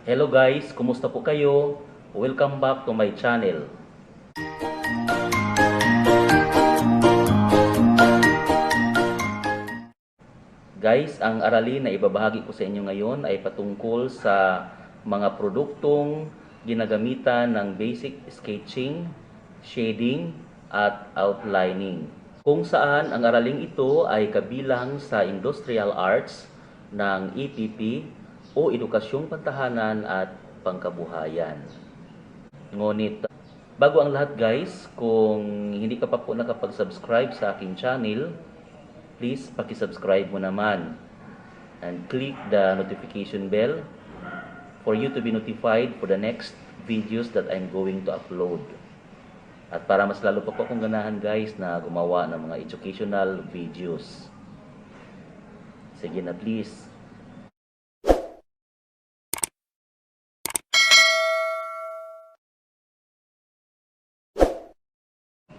Hello guys, kumusta po kayo? Welcome back to my channel. Guys, ang aralin na ibabahagi ko sa inyo ngayon ay patungkol sa mga produktong ginagamitan ng basic sketching, shading, at outlining. Kung saan ang araling ito ay kabilang sa industrial arts ng EPP o Edukasyong Pantahanan at Pangkabuhayan. Ngunit, bago ang lahat guys, kung hindi ka pa po nakapag-subscribe sa aking channel, please paki-subscribe mo naman and click the notification bell for you to be notified for the next videos that I'm going to upload. At para mas lalo pa po akong ganahan guys na gumawa ng mga educational videos. Sige na please.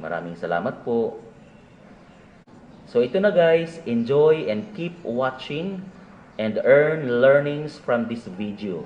Maraming salamat po. So ito na guys, enjoy and keep watching and earn learnings from this video.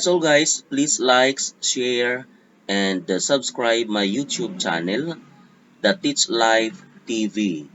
That's all guys. Please like, share, and subscribe my YouTube channel, the TeachLife TV.